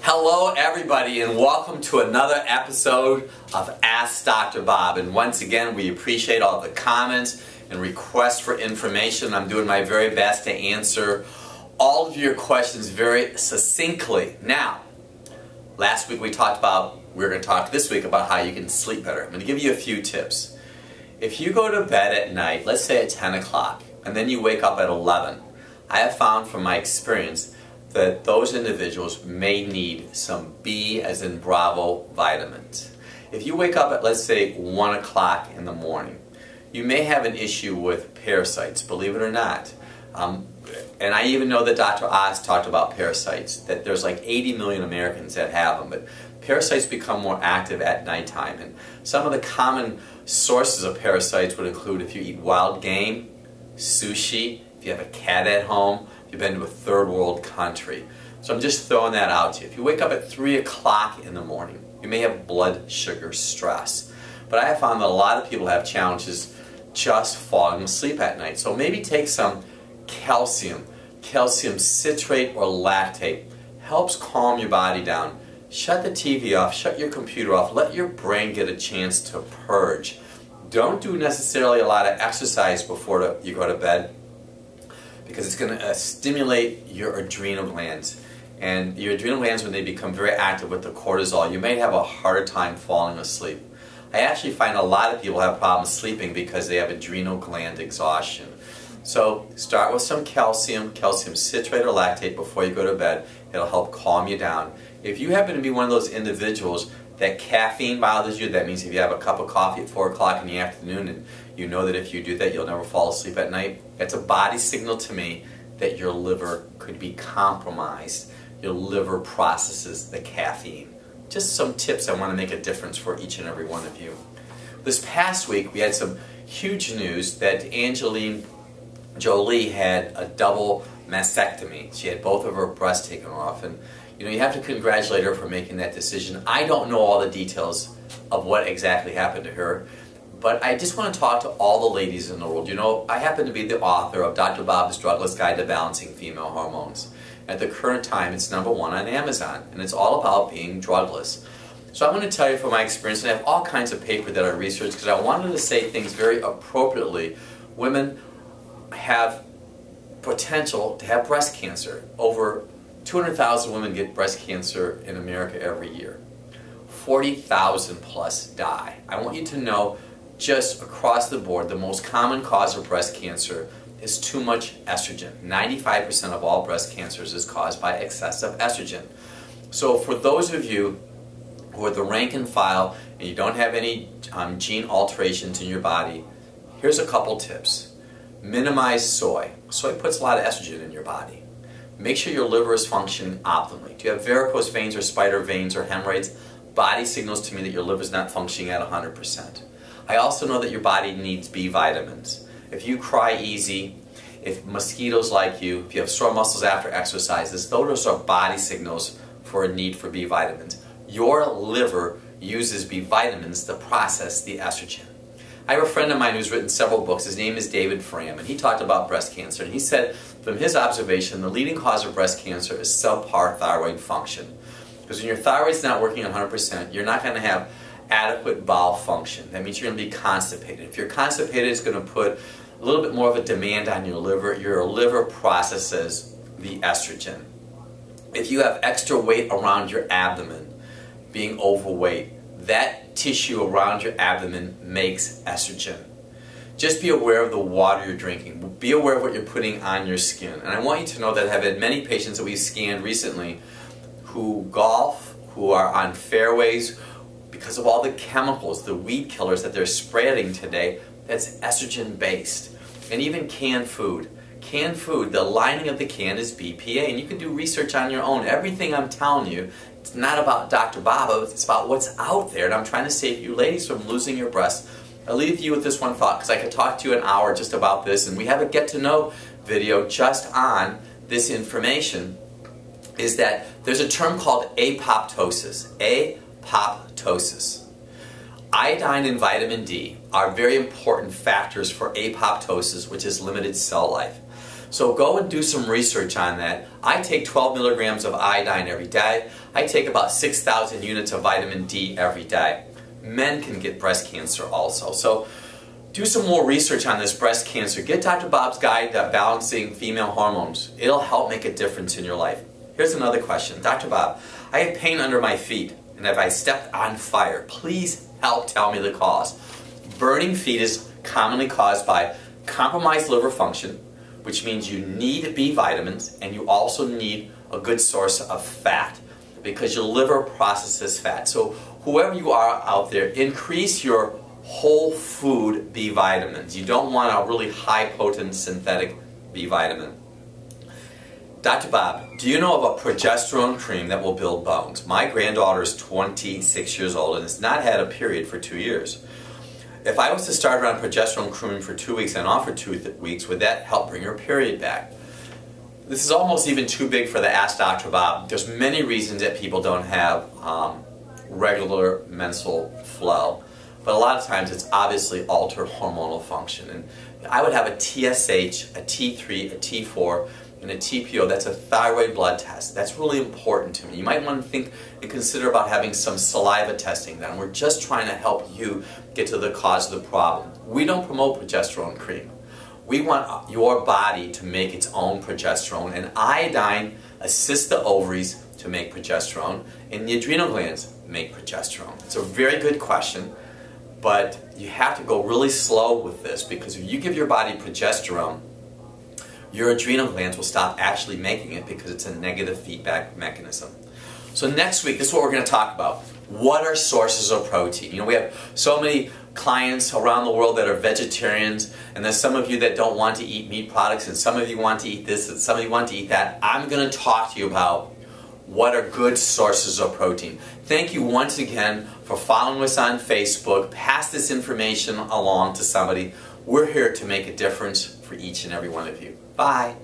Hello everybody and welcome to another episode of Ask Dr. Bob. And once again, we appreciate all the comments and requests for information. I'm doing my very best to answer all of your questions very succinctly. Now, last week we're going to talk this week about how you can sleep better. I'm going to give you a few tips. If you go to bed at night, let's say at 10 o'clock, and then you wake up at 11, I have found from my experience that those individuals may need some B as in Bravo vitamins. If you wake up at, let's say, 1 o'clock in the morning, you may have an issue with parasites, believe it or not. And I even know that Dr. Oz talked about parasites, that there's like 80 million Americans that have them, but parasites become more active at nighttime. And some of the common sources of parasites would include if you eat wild game, sushi, if you have a cat at home, if you've been to a third world country. So I'm just throwing that out to you. If you wake up at 3 o'clock in the morning, you may have blood sugar stress. But I have found that a lot of people have challenges just falling asleep at night. So maybe take some calcium citrate or lactate. Helps calm your body down. Shut the TV off, shut your computer off, let your brain get a chance to purge. Don't do necessarily a lot of exercise before you go to bed, because it's going to stimulate your adrenal glands. And your adrenal glands, when they become very active with the cortisol, you may have a harder time falling asleep. I actually find a lot of people have problems sleeping because they have adrenal gland exhaustion. So start with some calcium citrate or lactate before you go to bed. It'll help calm you down. If you happen to be one of those individuals that caffeine bothers you, that means if you have a cup of coffee at 4 o'clock in the afternoon and you know that if you do that you'll never fall asleep at night, that's a body signal to me that your liver could be compromised. Your liver processes the caffeine. Just some tips I want to make a difference for each and every one of you. This past week we had some huge news that Angelina Jolie had a double mastectomy. She had both of her breasts taken off, and you have to congratulate her for making that decision. I don't know all the details of what exactly happened to her, but I just want to talk to all the ladies in the world. I happen to be the author of Dr. Bob's Drugless Guide to Balancing Female Hormones. At the current time, it's #1 on Amazon, and it's all about being drugless. So I'm going to tell you from my experience, and I have all kinds of paper that I researched because I wanted to say things very appropriately. Women have potential to have breast cancer. Over 200,000 women get breast cancer in America every year. 40,000 plus die. I want you to know, just across the board, the most common cause of breast cancer is too much estrogen. 95% of all breast cancers is caused by excessive estrogen. So for those of you who are the rank and file and you don't have any gene alterations in your body, here's a couple tips. Minimize soy. Soy puts a lot of estrogen in your body. Make sure your liver is functioning optimally. Do you have varicose veins or spider veins or hemorrhoids? Body signals to me that your liver is not functioning at 100%. I also know that your body needs B vitamins. If you cry easy, if mosquitoes like you, if you have sore muscles after exercises, those are body signals for a need for B vitamins. Your liver uses B vitamins to process the estrogen. I have a friend of mine who's written several books. His name is David Fram, and he talked about breast cancer. And he said, from his observation, the leading cause of breast cancer is subpar thyroid function. Because when your thyroid's not working 100%, you're not going to have adequate bowel function. That means you're going to be constipated. If you're constipated, it's going to put a little bit more of a demand on your liver. Your liver processes the estrogen. If you have extra weight around your abdomen, being overweight, that tissue around your abdomen makes estrogen. Just be aware of the water you're drinking. Be aware of what you're putting on your skin. And I want you to know that I have had many patients that we've scanned recently who golf, who are on fairways, because of all the chemicals, the weed killers that they're spreading today, that's estrogen based. And even canned food. Canned food, the lining of the can is BPA, and you can do research on your own. Everything I'm telling you, it's not about Dr. Bob, it's about what's out there, and I'm trying to save you ladies from losing your breasts. I'll leave you with this one thought, because I could talk to you an hour just about this, and we have a get-to-know video just on this information, is that there's a term called apoptosis. Apoptosis. Iodine and vitamin D are very important factors for apoptosis, which is limited cell life. So go and do some research on that. I take 12 milligrams of iodine every day. I take about 6,000 units of vitamin D every day. Men can get breast cancer also. So do some more research on this breast cancer. Get Dr. Bob's Guide to Balancing Female Hormones. It'll help make a difference in your life. Here's another question. Dr. Bob, I have pain under my feet, and if I stepped on fire, please help tell me the cause. Burning feet is commonly caused by compromised liver function, which means you need B vitamins, and you also need a good source of fat because your liver processes fat. So whoever you are out there, increase your whole food B vitamins. You don't want a really high potent synthetic B vitamin. Dr. Bob, do you know of a progesterone cream that will build bones? My granddaughter is 26 years old and has not had a period for 2 years. If I was to start her on progesterone cream for 2 weeks and off for 2 weeks, would that help bring her period back? This is almost even too big for the Ask Dr. Bob. There's many reasons that people don't have regular menstrual flow. But a lot of times it's obviously altered hormonal function. And I would have a TSH, a T3, a T4, and a TPO. That's a thyroid blood test. That's really important to me. You might want to think and consider about having some saliva testing done. We're just trying to help you get to the cause of the problem. We don't promote progesterone cream. We want your body to make its own progesterone, and iodine assists the ovaries to make progesterone, and the adrenal glands make progesterone. It's a very good question, but you have to go really slow with this because if you give your body progesterone, your adrenal glands will stop actually making it because it's a negative feedback mechanism. So next week, this is what we're going to talk about. What are sources of protein? You know, we have so many clients around the world that are vegetarians, and there's some of you that don't want to eat meat products, and some of you want to eat this, and some of you want to eat that. I'm going to talk to you about what are good sources of protein. Thank you once again for following us on Facebook. Pass this information along to somebody. We're here to make a difference for each and every one of you. Bye.